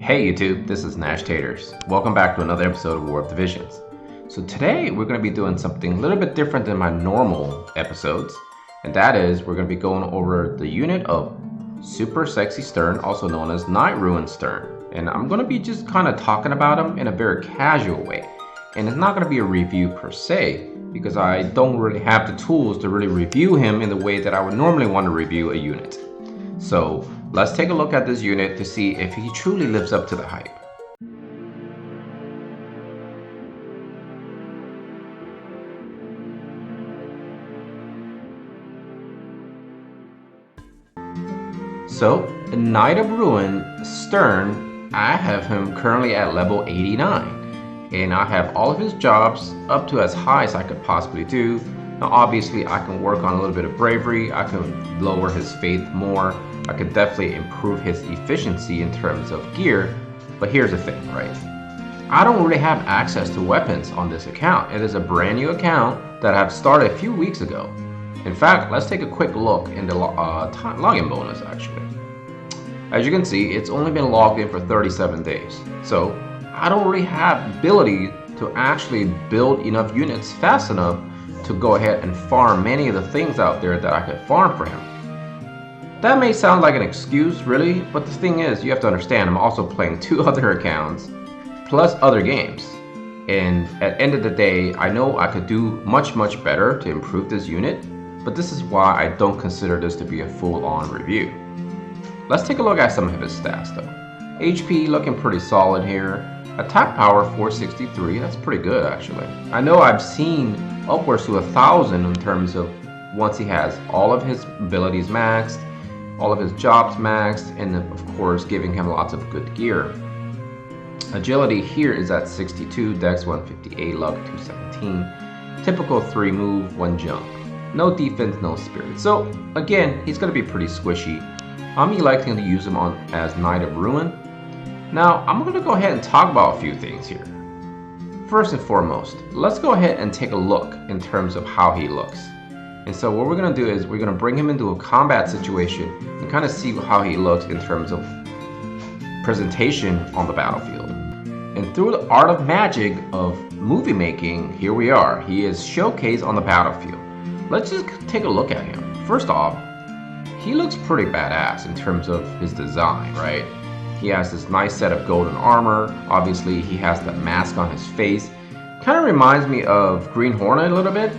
Hey YouTube, this is Nashtaters. Welcome back to another episode of War of Divisions. So today we're going to be doing something a little bit different than my normal episodes, and that is we're going to be going over the unit of Super Sexy Stern, also known as Night Ruin Stern. And I'm going to be just kind of talking about him in a very casual way. And it's not going to be a review per se, because I don't really have the tools to really review him in the way that I would normally want to review a unit. So let's take a look at this unit to see if he truly lives up to the hype. So, Knight of Ruin Stern, I have him currently at level 89. And I have all of his jobs up to as high as I could possibly do. Now obviously I can work on a little bit of bravery, I can lower his faith more, I could definitely improve his efficiency in terms of gear, but here's the thing, right? I don't really have access to weapons on this account. It is a brand new account that I've started a few weeks ago. In fact, let's take a quick look in the login bonus actually. As you can see, it's only been logged in for 37 days. So I don't really have ability to actually build enough units fast enough to go ahead and farm many of the things out there that I could farm for him. That may sound like an excuse really, but the thing is, you have to understand I'm also playing 2 other accounts plus other games. And at the end of the day, I know I could do much better to improve this unit, but this is why I don't consider this to be a full-on review. Let's take a look at some of his stats though. HP looking pretty solid here. Attack power 463, that's pretty good actually. I know I've seen upwards to 1,000 in terms of once he has all of his abilities maxed, all of his jobs maxed, and of course giving him lots of good gear. Agility here is at 62, Dex 158, Luck 217. Typical 3 move, 1 jump. No defense, no spirit. So again, he's going to be pretty squishy. I'm electing to use him on as Knight of Ruin. Now, I'm going to go ahead and talk about a few things here. First and foremost, let's go ahead and take a look in terms of how he looks. And so what we're going to do is we're going to bring him into a combat situation and kind of see how he looks in terms of presentation on the battlefield. And through the art of magic of movie making, here we are. He is showcased on the battlefield. Let's just take a look at him. First off, he looks pretty badass in terms of his design, right? He has this nice set of golden armor. Obviously, he has the mask on his face. Kind of reminds me of Green Hornet a little bit.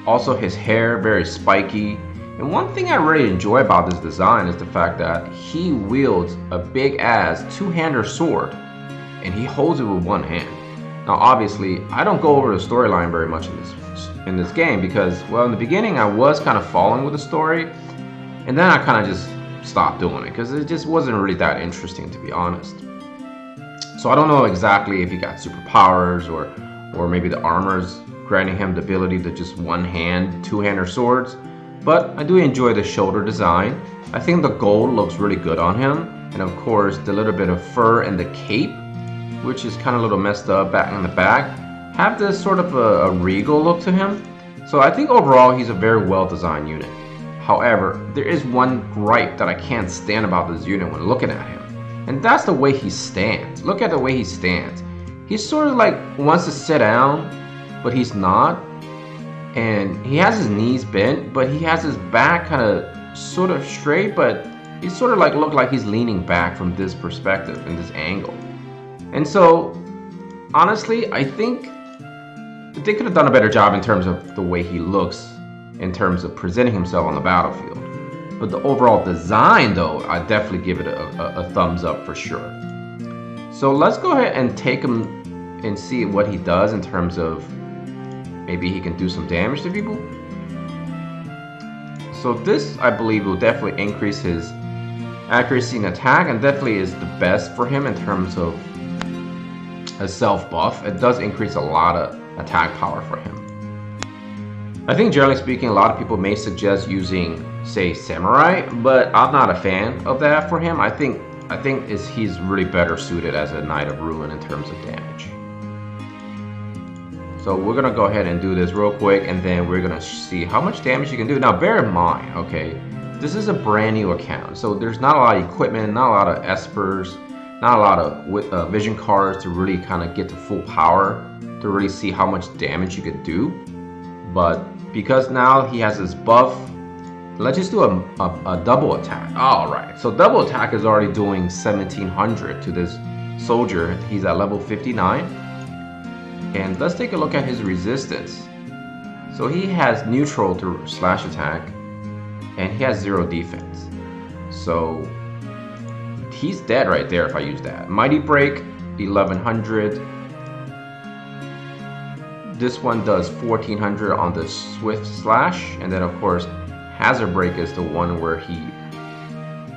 Also, his hair, very spiky. And one thing I really enjoy about this design is the fact that he wields a big-ass 2-hander sword. And he holds it with 1 hand. Now, obviously, I don't go over the storyline very much in this game because, well, in the beginning, I was kind of following with the story. And then I kind of just stopped doing it because it just wasn't really that interesting, to be honest. So I don't know exactly if he got superpowers or maybe the armor's granting him the ability to just 1-hand 2-hander swords, but I do enjoy the shoulder design. I think the gold looks really good on him, and of course the little bit of fur and the cape, which is kind of a little messed up back in the back, have this sort of a regal look to him. So I think overall he's a very well designed unit. However, there is one gripe that I can't stand about this unit when looking at him, and that's the way he stands. Look at the way he stands. He's sort of like wants to sit down, but he's not. And he has his knees bent, but he has his back kind of sort of straight, but he sort of like look like he's leaning back from this perspective and this angle. And so, honestly, I think they could have done a better job in terms of the way he looks in terms of presenting himself on the battlefield. But the overall design though, I definitely give it a thumbs up for sure. So let's go ahead and take him and see what he does in terms of maybe he can do some damage to people. So this, I believe, will definitely increase his accuracy and attack, and definitely is the best for him in terms of a self buff. It does increase a lot of attack power for him. I think generally speaking, a lot of people may suggest using, say, Samurai, but I'm not a fan of that for him. I think he's really better suited as a Knight of Ruin in terms of damage. So we're gonna go ahead and do this real quick, and then we're gonna see how much damage you can do. Now bear in mind, okay, this is a brand new account, so there's not a lot of equipment, not a lot of espers. not a lot of vision cards to really kind of get to full power to really see how much damage you could do. But because now he has this buff, let's just do a double attack. All right, so double attack is already doing 1700 to this soldier. He's at level 59. And let's take a look at his resistance. So he has neutral to slash attack, and he has 0 defense. So he's dead right there if I use that. Mighty Break, 1100. This one does 1400 on the Swift Slash, and then of course Hazard Break is the one where he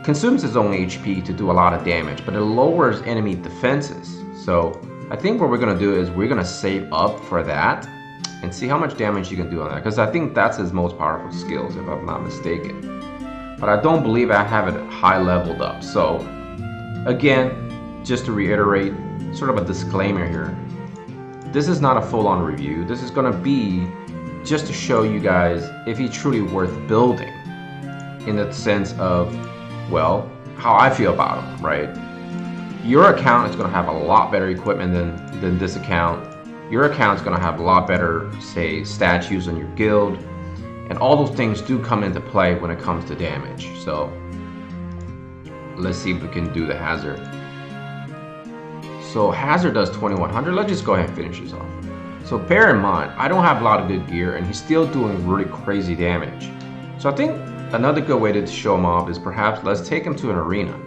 consumes his own HP to do a lot of damage, but it lowers enemy defenses. So I think what we're going to do is we're going to save up for that and see how much damage you can do on that, because I think that's his most powerful skills if I'm not mistaken. But I don't believe I have it high leveled up. So again, just to reiterate, sort of a disclaimer here, this is not a full-on review. This is going to be just to show you guys if he's truly worth building, in the sense of, well, how I feel about him, right? Your account is going to have a lot better equipment than this account. Your account is going to have a lot better, say, statues on your guild, and all those things do come into play when it comes to damage. So let's see if we can do the hazard. So hazard does 2100. Let's just go ahead and finish this off. So bear in mind, I don't have a lot of good gear, and he's still doing really crazy damage. So I think another good way to show him off is perhaps let's take him to an arena.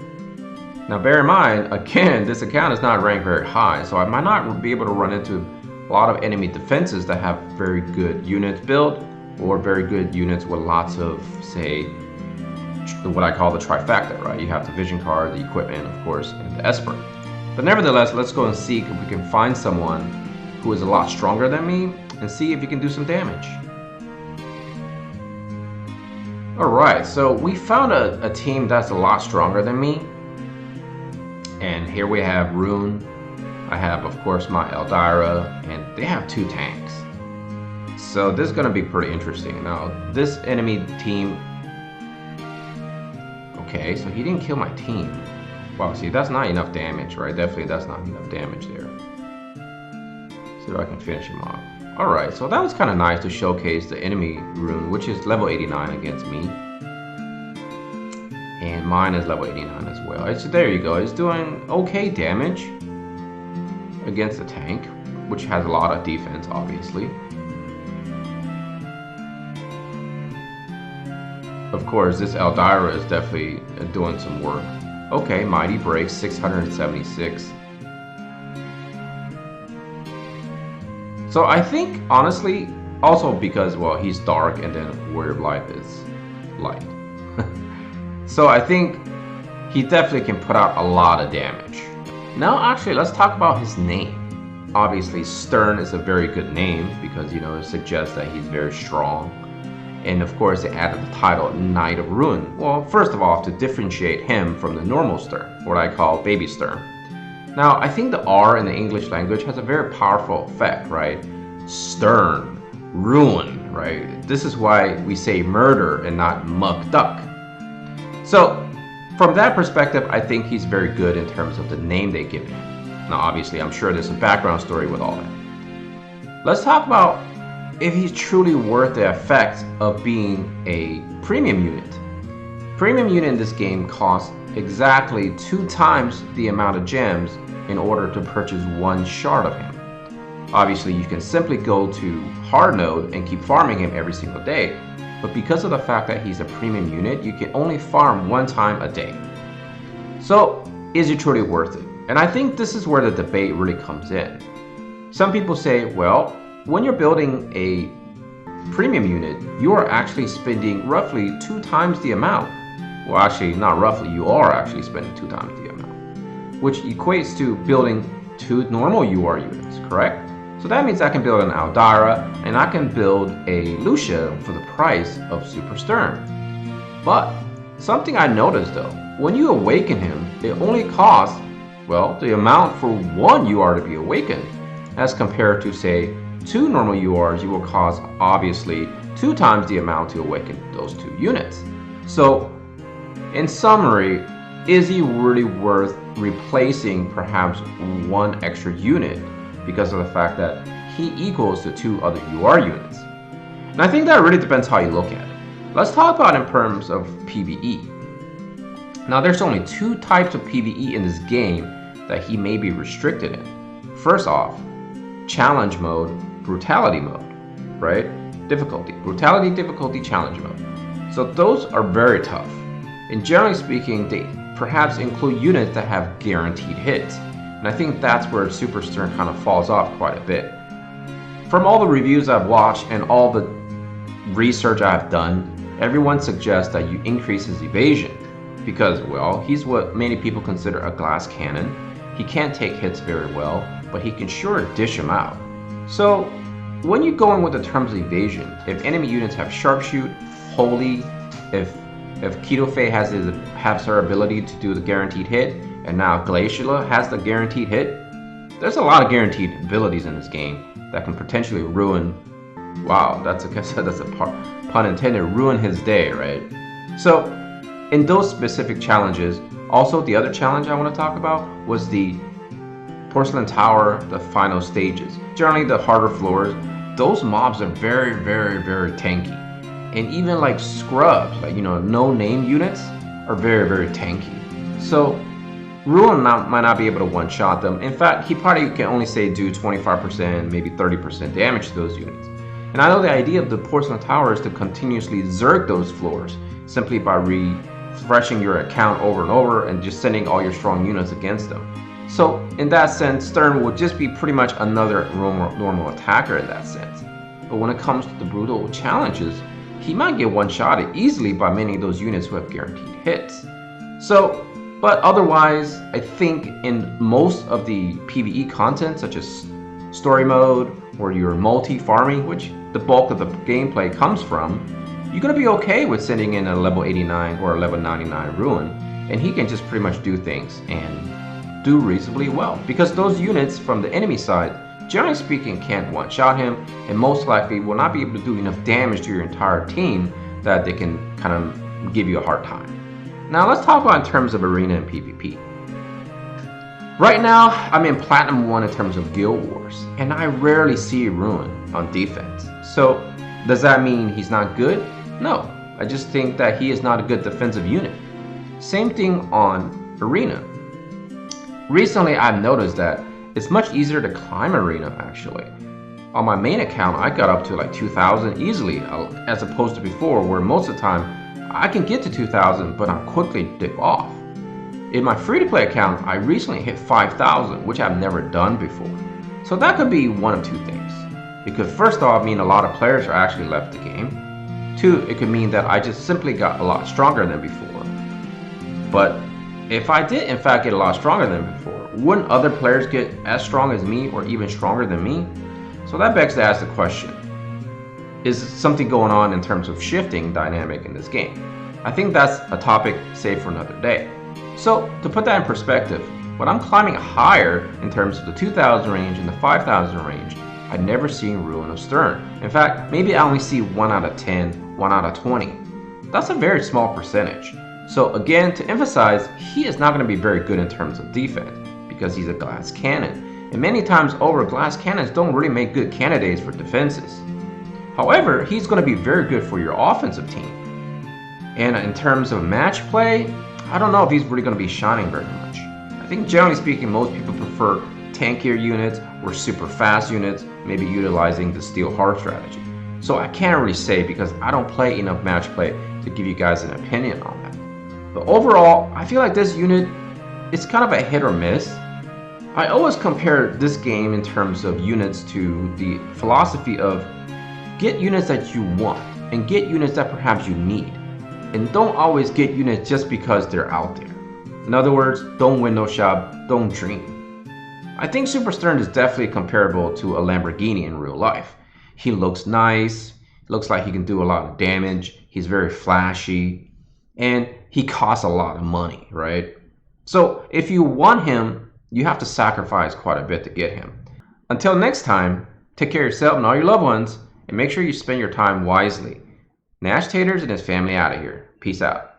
Now bear in mind, again, this account is not ranked very high, so I might not be able to run into a lot of enemy defenses that have very good units built, or very good units with lots of, say, what I call the trifecta, right? You have the vision card, the equipment, of course, and the Esper. But nevertheless, let's go and see if we can find someone who is a lot stronger than me and see if he can do some damage. Alright, so we found a team that's a lot stronger than me. And here we have Rune. I have, of course, my Eldyra, and they have 2 tanks. So this is going to be pretty interesting. Now, this enemy team... Okay, so he didn't kill my team. Wow, see, that's not enough damage, right? Definitely that's not enough damage there. See if I can finish him off. Alright, so that was kind of nice to showcase the enemy Rune, which is level 89 against me. And mine is level 89 as well. So there you go. It's doing okay damage against the tank, which has a lot of defense, obviously. Of course, this Eldyra is definitely doing some work. Okay, Mighty Break, 676. So I think, honestly, also because, well, he's dark and then Warrior of Life is light. So I think he definitely can put out a lot of damage. Now, actually, let's talk about his name. Obviously, Stern is a very good name because, you know, it suggests that he's very strong. And of course, they added the title Knight of Ruin. Well, first of all, to differentiate him from the normal Stern, what I call Baby Stern. Now, I think the R in the English language has a very powerful effect, right? Stern, ruin, right? This is why we say murder and not muck duck. So, from that perspective, I think he's very good in terms of the name they give him. Now, obviously, I'm sure there's a background story with all that. Let's talk about if he's truly worth the effect of being a premium unit. Premium unit in this game costs exactly 2 times the amount of gems in order to purchase 1 shard of him. Obviously, you can simply go to hard node and keep farming him every single day, but because of the fact that he's a premium unit, you can only farm 1 time a day. So, is it truly worth it? And I think this is where the debate really comes in. Some people say, well, when you're building a premium unit, you are actually spending roughly 2 times the amount. Well, actually, not roughly, you are actually spending 2 times the amount, which equates to building 2 normal UR units, correct? So that means I can build an Eldyra and I can build a Lucia for the price of Super Stern. But something I noticed though, when you awaken him, it only costs, well, the amount for 1 UR to be awakened, as compared to, say, 2 normal URs, you will cost obviously 2 times the amount to awaken those 2 units. So in summary, is he really worth replacing perhaps one extra unit because of the fact that he equals to 2 other UR units? And I think that really depends how you look at it. Let's talk about in terms of PvE. Now there's only 2 types of PvE in this game that he may be restricted in. First off, challenge mode, brutality mode, right? Difficulty, brutality, difficulty, challenge mode. So those are very tough. And generally speaking, they perhaps include units that have guaranteed hits. And I think that's where Super Stern kind of falls off quite a bit. From all the reviews I've watched and all the research I've done, everyone suggests that you increase his evasion because, well, he's what many people consider a glass cannon. He can't take hits very well, but he can sure dish them out. So when you go in with the terms of evasion, if enemy units have sharpshoot, holy, if Keto has her ability to do the guaranteed hit, and now Glaciala has the guaranteed hit, there's a lot of guaranteed abilities in this game that can potentially ruin, wow, that's a pun intended, ruin his day, right? So in those specific challenges, also the other challenge I want to talk about was the Porcelain Tower, the final stages. Generally the harder floors, those mobs are very, very, very tanky. And even like scrubs, like, no-name units are very, very tanky. So Ruin might not be able to one-shot them. In fact, he probably can only do 25%, maybe 30% damage to those units. And I know the idea of the Porcelain Tower is to continuously zerg those floors, simply by refreshing your account over and over and just sending all your strong units against them. So in that sense, Stern will just be pretty much another normal attacker in that sense. But when it comes to the brutal challenges, he might get one-shotted easily by many of those units who have guaranteed hits. So, but otherwise, I think in most of the PvE content, such as story mode or your multi-farming, which the bulk of the gameplay comes from, you're going to be okay with sending in a level 89 or a level 99 Ruin, and he can just pretty much do things and do reasonably well. Because those units from the enemy side, generally speaking, can't one-shot him, and most likely will not be able to do enough damage to your entire team that they can kind of give you a hard time. Now let's talk about in terms of arena and PvP. Right now, I'm in Platinum 1 in terms of Guild Wars, and I rarely see Ruin on defense. So, does that mean he's not good? No, I just think that he is not a good defensive unit. Same thing on Arena. Recently, I've noticed that it's much easier to climb Arena, actually. On my main account, I got up to like 2,000 easily, as opposed to before, where most of the time, I can get to 2,000, but I'm quickly dip off. In my free-to-play account, I recently hit 5,000, which I've never done before. So that could be one of 2 things. It could first off mean a lot of players are actually left the game. 2, it could mean that I just simply got a lot stronger than before. But if I did in fact get a lot stronger than before, wouldn't other players get as strong as me or even stronger than me? So that begs to ask the question, is something going on in terms of shifting dynamic in this game? I think that's a topic saved for another day. So to put that in perspective, when I'm climbing higher in terms of the 2,000 range and the 5,000 range, I've never seen Ruin of Stern. In fact, maybe I only see 1 out of 10, 1 out of 20. That's a very small percentage. So again, to emphasize, he is not going to be very good in terms of defense because he's a glass cannon. And many times over, glass cannons don't really make good candidates for defenses. However, he's going to be very good for your offensive team. And in terms of match play, I don't know if he's really going to be shining very much. I think generally speaking, most people prefer tankier units or super fast units, maybe utilizing the Steel Heart strategy. So I can't really say because I don't play enough match play to give you guys an opinion on that. But overall, I feel like this unit is kind of a hit or miss. I always compare this game in terms of units to the philosophy of get units that you want and get units that perhaps you need. And don't always get units just because they're out there. In other words, don't window shop, don't dream. I think Super Stern is definitely comparable to a Lamborghini in real life. He looks nice, looks like he can do a lot of damage, he's very flashy, and he costs a lot of money, right? So if you want him, you have to sacrifice quite a bit to get him. Until next time, take care of yourself and all your loved ones, and make sure you spend your time wisely. Nashtaters and his family out of here. Peace out.